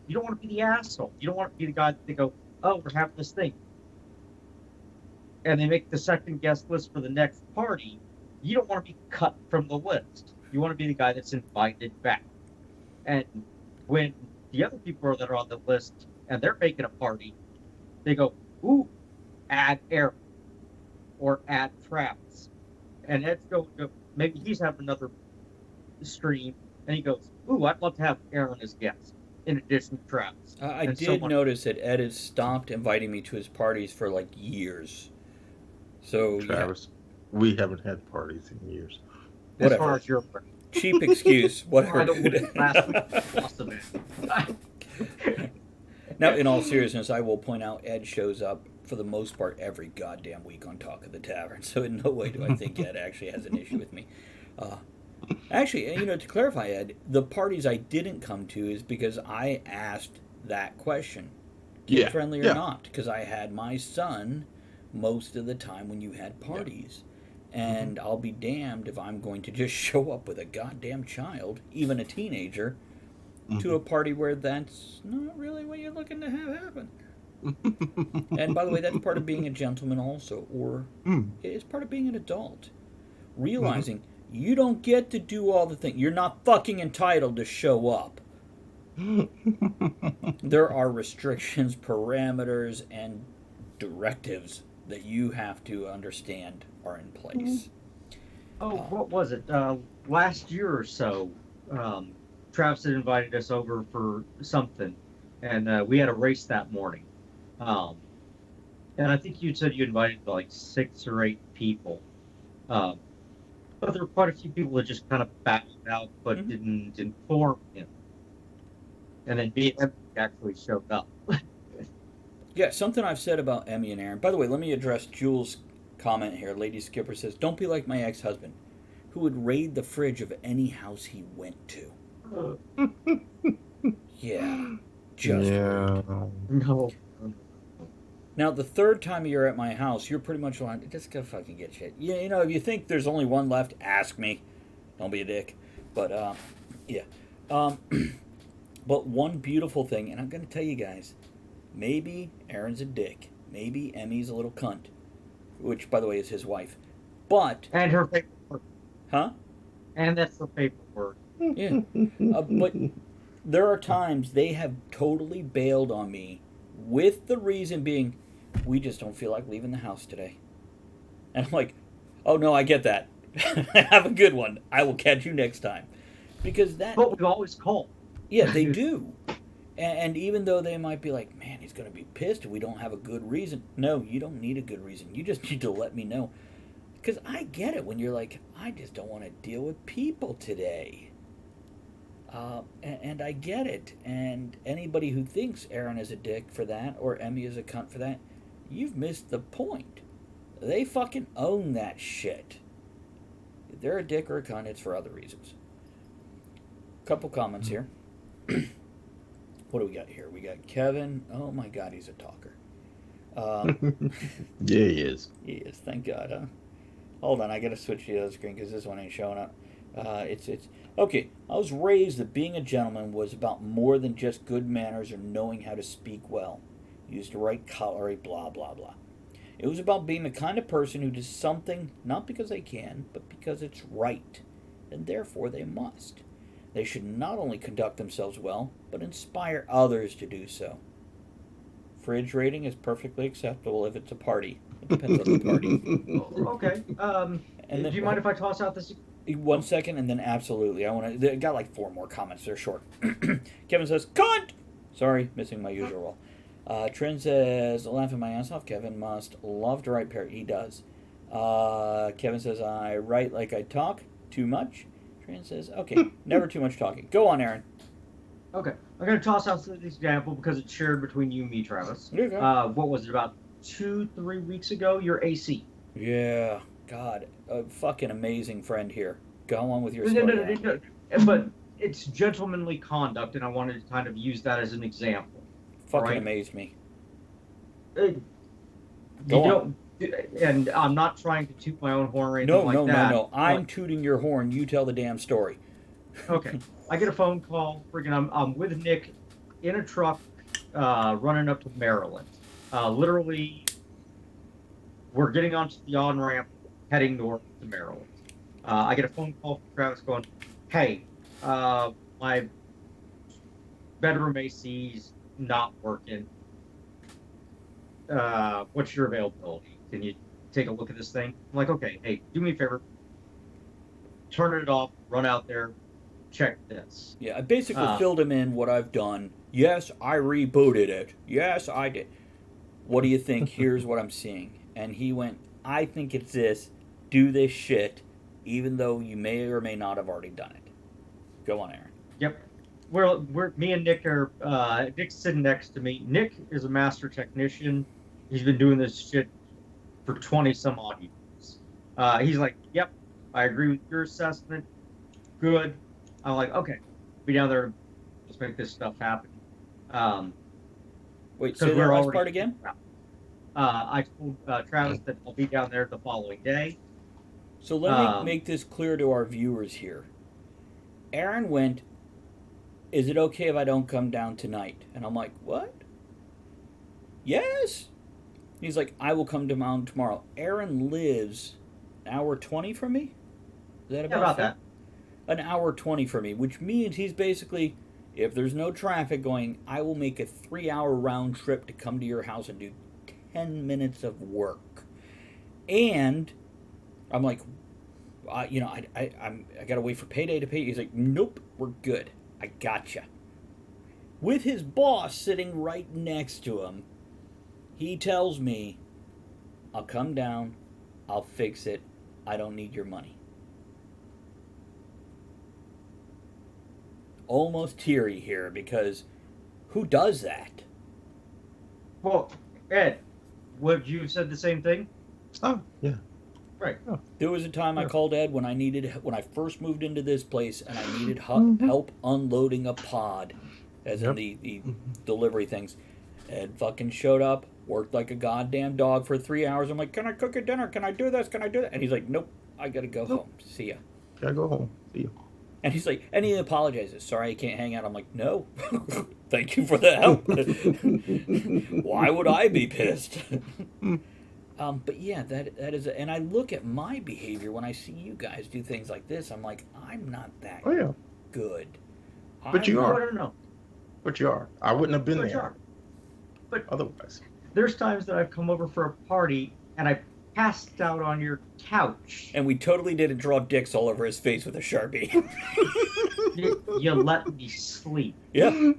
the asshole. You don't want to be the guy that they go, oh, we're having this thing, and they make the second guest list for the next party. You don't want to be cut from the list. You want to be the guy that's invited back. And when the other people that are on the list and they're making a party, they go, ooh, add Aaron or add Travis. And Ed's going to, maybe he's having another stream, and he goes, ooh, I'd love to have Aaron as guest in addition to Travis. I And did so on. notice that Ed has stopped inviting me to his parties for like years. So Travis, we haven't had parties in years. As whatever. far as you're aware. Yeah, cheap excuse. Whatever. I don't dude. want last week awesome. Now, in all seriousness, I will point out Ed shows up for the most part every goddamn week on Talk of the Tavern. So in no way do I think Ed actually has an issue with me. Actually, to clarify, Ed, the parties I didn't come to is because I asked that question. Kid friendly or not? Because I had my son most of the time when you had parties. And I'll be damned if I'm going to just show up with a goddamn child, even a teenager, to a party where that's not really what you're looking to have happen. And by the way, that's part of being a gentleman also, or it's part of being an adult. Realizing you don't get to do all the things. You're not fucking entitled to show up. There are restrictions, parameters, and directives that you have to understand are in place. Oh, what was it? Last year or so, Travis had invited us over for something, and we had a race that morning. And I think you said you invited like 6 or 8 people. But there were quite a few people that just kind of backed out but didn't inform him. And then me and Emily actually showed up. Yeah, something I've said about Emmy and Aaron. By the way, let me address Jules' comment here. Lady Skipper says, don't be like my ex-husband, who would raid the fridge of any house he went to. Yeah. Just No. Now, the third time you're at my house, you're pretty much like, just go fucking get shit. Yeah, if you think there's only one left, ask me. Don't be a dick. But, yeah. But one beautiful thing, and I'm going to tell you guys, maybe Aaron's a dick. Maybe Emmy's a little cunt. Which, by the way, is his wife. But... And her paperwork. Huh? And that's the paperwork. Yeah. But there are times they have totally bailed on me with the reason being, we just don't feel like leaving the house today. And I'm like, oh no, I get that. Have a good one. I will catch you next time. Because that... But we've always called. Yeah, they do. And even though they might be like, man, he's going to be pissed if we don't have a good reason. No, you don't need a good reason. You just need to let me know. Because I get it when you're like, I just don't want to deal with people today. And I get it. And anybody who thinks Aaron is a dick for that or Emmy is a cunt for that, you've missed the point. They fucking own that shit. If they're a dick or a cunt, it's for other reasons. Couple comments here. What do we got here? We got Kevin. Oh my God, he's a talker. Yeah, he is. He is, thank God. Hold on, I gotta switch to the other screen because this one ain't showing up. It's okay. I was raised that being a gentleman was about more than just good manners or knowing how to speak well, use the right cutlery, blah blah blah. It was about being the kind of person who does something not because they can, but because it's right, and therefore they must. They should not only conduct themselves well, but inspire others to do so. Fridge rating is perfectly acceptable if it's a party. It depends on the party. Okay. And then- do you mind if I toss out this? 1 second, and then absolutely. I want to. Got like 4 more comments. They're short. Kevin says, "Cunt." Sorry, missing my usual. Trent says, "Laughing my ass off." Kevin must love to write parody. He does. Kevin says, "I write like I talk too much." Trent says, "Okay, never too much talking." Go on, Aaron. Okay. I'm going to toss out this example because it's shared between you and me, Travis. There you go. What was it, about 2-3 weeks ago? Your AC. Yeah, God, a fucking amazing friend here. Go on with your No, story. no, no, Aaron. no, no. But it's gentlemanly conduct, and I wanted to kind of use that as an example. Fucking Right. amazed me. You Go on. don't, and I'm not trying to toot my own horn or anything No, like no, that. no, no. I'm tooting your horn. You tell the damn story. Okay. I get a phone call. Friggin' I'm with Nick in a truck running up to Maryland. Literally, we're getting onto the on ramp heading north to Maryland. I get a phone call from Travis going, "Hey, my bedroom AC's not working. What's your availability? Can you take a look at this thing?" I'm like, "Okay, hey, do me a favor. Turn it off, run out there, check this." Yeah, I basically Ah. filled him in what I've done. Yes, I rebooted it. Yes, I did. What do you think? Here's what I'm seeing. And he went, "I think it's this. Do this shit, even though you may or may not have already done it." Go on, Aaron. Yep. We're me and Nick are Nick's sitting next to me. Nick is a master technician. He's been doing this shit for 20 some odd years. He's like, "Yep, I agree with your assessment. Good." I'm like, "Okay, be down there. Let's make this stuff happen." Wait, Because say that we're last already part again? I told Travis that I'll be down there the following day. So let me Um, make this clear to our viewers here. Aaron went, "Is it okay if I don't come down tonight?" And I'm like, "What?" "Yes." He's like, "I will come down tomorrow." Aaron lives an hour 20 from me? Is that Yeah, about, about fair? that. An hour 20 from me, which means he's basically, if there's no traffic going, I will make a 3-hour round trip to come to your house and do 10 minutes of work. And I'm like, I gotta wait for payday to pay. He's like, "Nope, we're good. I gotcha." With his boss sitting right next to him, he tells me, "I'll come down, I'll fix it. I don't need your money." Almost teary here because who does that? Well, Ed, would you have said the same thing? Oh, yeah. Right. There was a time I Yeah. called Ed when I first moved into this place and I needed help unloading a pod, as in Yep. the delivery things. Ed fucking showed up, worked like a goddamn dog for 3 hours. I'm like, "Can I cook your dinner? Can I do this? Can I do that?" And he's like, "Nope, I gotta go home. See ya." Gotta go home. See you. And he's like, and he apologizes. "Sorry, I can't hang out." I'm like, "No, thank you for the help." Why would I be pissed? But yeah, that is, and I look at my behavior when I see you guys do things like this. I'm like, I'm not that Oh, yeah. good. But you I'm- are. No. But you are. I wouldn't have been But you there are. But otherwise. there's times that I've come over for a party and I passed out on your couch. And we totally didn't draw dicks all over his face with a Sharpie. You let me sleep Yeah.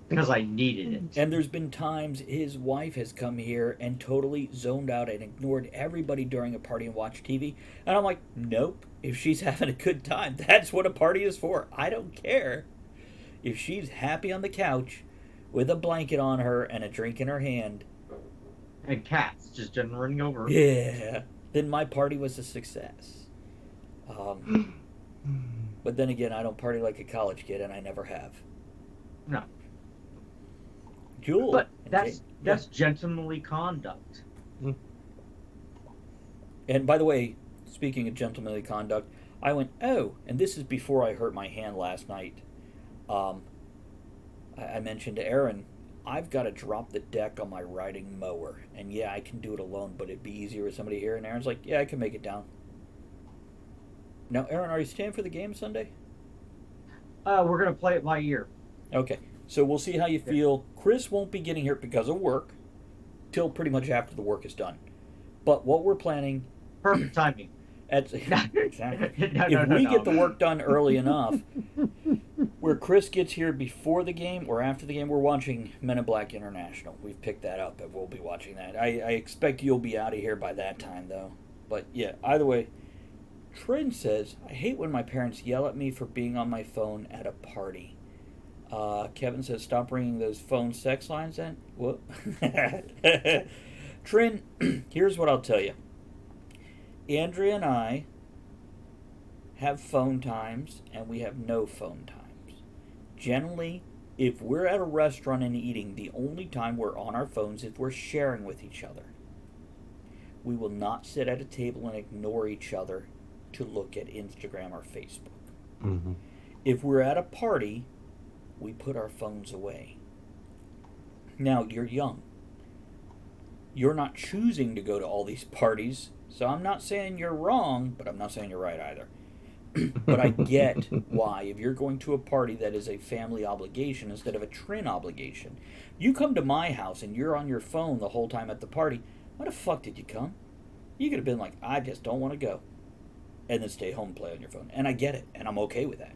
because I needed it. And there's been times his wife has come here and totally zoned out and ignored everybody during a party and watched TV. And I'm like, nope. If she's having a good time, that's what a party is for. I don't care. If she's happy on the couch with a blanket on her and a drink in her hand, And cats just running over. yeah, then my party was a success. But then again, I don't party like a college kid, and I never have. No. Jewel. But and that's gentlemanly conduct. And by the way, speaking of gentlemanly conduct, I went, oh, and this is before I hurt my hand last night. I mentioned to Aaron, I've got to drop the deck on my riding mower. And yeah, I can do it alone, but it'd be easier with somebody here. And Aaron's like, yeah, I can make it down. Now, Aaron, are you staying for the game Sunday? We're gonna play it by ear. Okay, so we'll see how you feel. Chris won't be getting here because of work till pretty much after the work is done. But what we're planning, Perfect timing. exactly. No, If we no. get the work done early enough, where Chris gets here before the game or after the game, we're watching Men in Black International. We've picked that up, and we'll be watching that. I expect you'll be out of here by that time, though. But yeah, either way, Trin says, I hate when my parents yell at me for being on my phone at a party. Kevin says, stop ringing those phone sex lines in. What? Trin, here's what I'll tell you. Andrea and I have phone times, and we have no phone times. Generally, if we're at a restaurant and eating, the only time we're on our phones is if we're sharing with each other. We will not sit at a table and ignore each other to look at Instagram or Facebook. Mm-hmm. If we're at a party, we put our phones away. Now, you're young. You're not choosing to go to all these parties, so I'm not saying you're wrong, but I'm not saying you're right either. But I get why, if you're going to a party that is a family obligation instead of a Trin obligation. You come to my house and you're on your phone the whole time at the party, why the fuck did you come? You could have been like, I just don't want to go. And then stay home and play on your phone. And I get it, and I'm okay with that.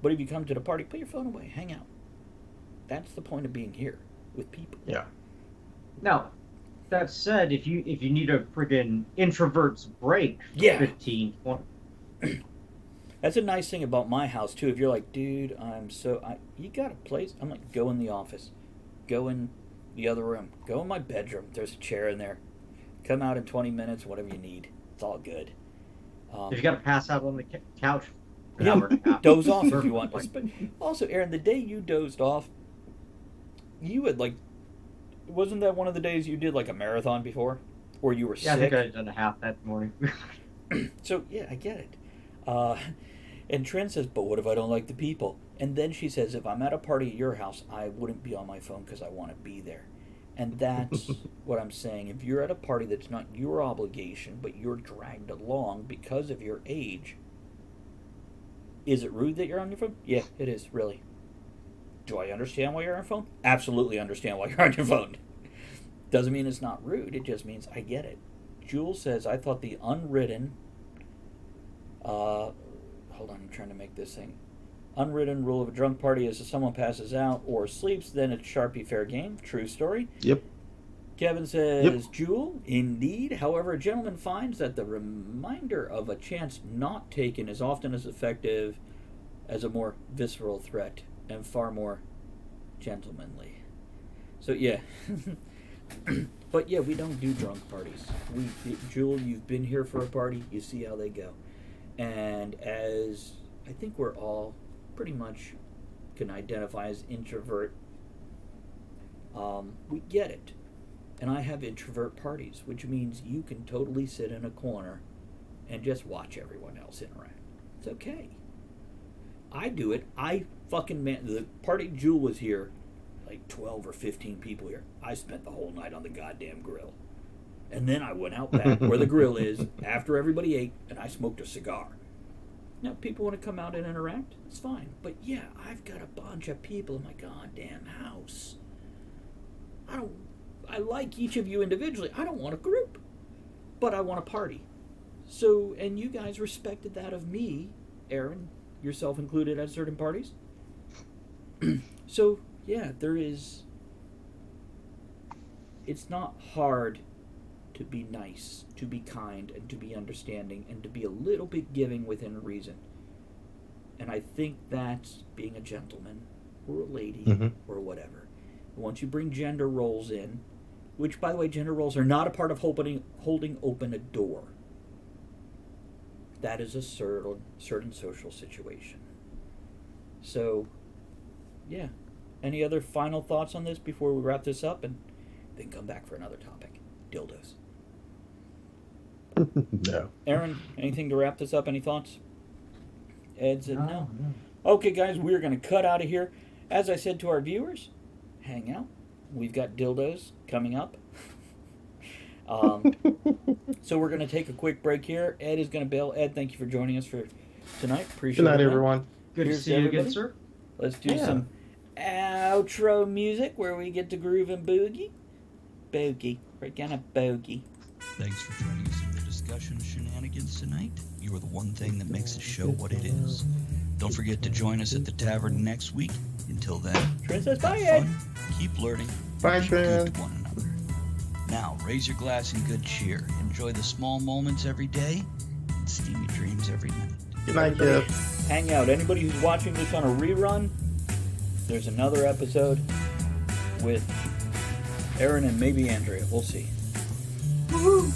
But if you come to the party, put your phone away, hang out. That's the point of being here with people. Yeah. Now, that said, if you need a friggin' introvert's break, for Yeah. 15, 20, That's a nice thing about my house too. If you're like, dude, you got a place? I'm like, go in the office, go in the other room, go in my bedroom. There's a chair in there. Come out in 20 minutes, whatever you need. It's all good. if you got to pass out on the couch, an Yeah, hour and a half, doze off if you want. perfectly. But also, Aaron, the day you dozed off, you had wasn't that one of the days you did like a marathon before, or you were Yeah, I sick? think I had done a half that morning. So yeah, I get it. And Trin says, but what if I don't like the people? And then she says, if I'm at a party at your house, I wouldn't be on my phone because I want to be there. And that's what I'm saying. If you're at a party that's not your obligation, but you're dragged along because of your age, is it rude that you're on your phone? Yeah, it is, really. Do I understand why you're on your phone? Absolutely understand why you're on your phone. Doesn't mean it's not rude. It just means I get it. Jules says, I thought the unwritten... hold on, I'm trying to make this thing. Unwritten rule of a drunk party is if someone passes out or sleeps, then it's Sharpie fair game. True story. Yep. Kevin says, Yep. Jewel, indeed. However, a gentleman finds that the reminder of a chance not taken is often as effective as a more visceral threat and far more gentlemanly. So, yeah. But, yeah, we don't do drunk parties. Jewel, you've been here for a party. You see how they go. And as I think we're all pretty much can identify as introvert, we get it. And I have introvert parties, which means you can totally sit in a corner and just watch everyone else interact. It's okay. I do it. The party Jewel was here, like 12 or 15 people here. I spent the whole night on the goddamn grill. And then I went out back where the grill is after everybody ate, and I smoked a cigar. Now, if people want to come out and interact, it's fine. But yeah, I've got a bunch of people in my goddamn house. I like each of you individually. I don't want a group, but I want a party. So, and you guys respected that of me, Aaron, yourself included, at certain parties. So, yeah, it's not hard to be nice, to be kind, and to be understanding, and to be a little bit giving within reason. And I think that's being a gentleman, or a lady, or whatever. Once you bring gender roles in, which, by the way, gender roles are not a part of holding open a door. That is a certain social situation. So, yeah. Any other final thoughts on this before we wrap this up and then come back for another topic? Dildos. No. Aaron, anything to wrap this up? Any thoughts? Ed said no. Okay, guys, we're going to cut out of here. As I said to our viewers, hang out. We've got dildos coming up. So we're going to take a quick break here. Ed is going to bail. Ed, thank you for joining us for tonight. Appreciate Good night, it. everyone. Good Here's to see you again, everybody. sir. Let's do some outro music where we get to groove and boogie. Boogie. We're gonna boogie. Thanks for joining us in the discussion of shenanigans tonight. You are the one thing that makes the show what it is. Don't forget to join us at the tavern next week. Until then, Trent says have bye, Ed. fun, keep learning, Bye, be good Tran. to one another. Now, raise your glass in good cheer. Enjoy the small moments every day and steamy dreams every night. Good night, kids. Hang out. Anybody who's watching this on a rerun, there's another episode with Aaron and maybe Andrea. We'll see. Woohoo!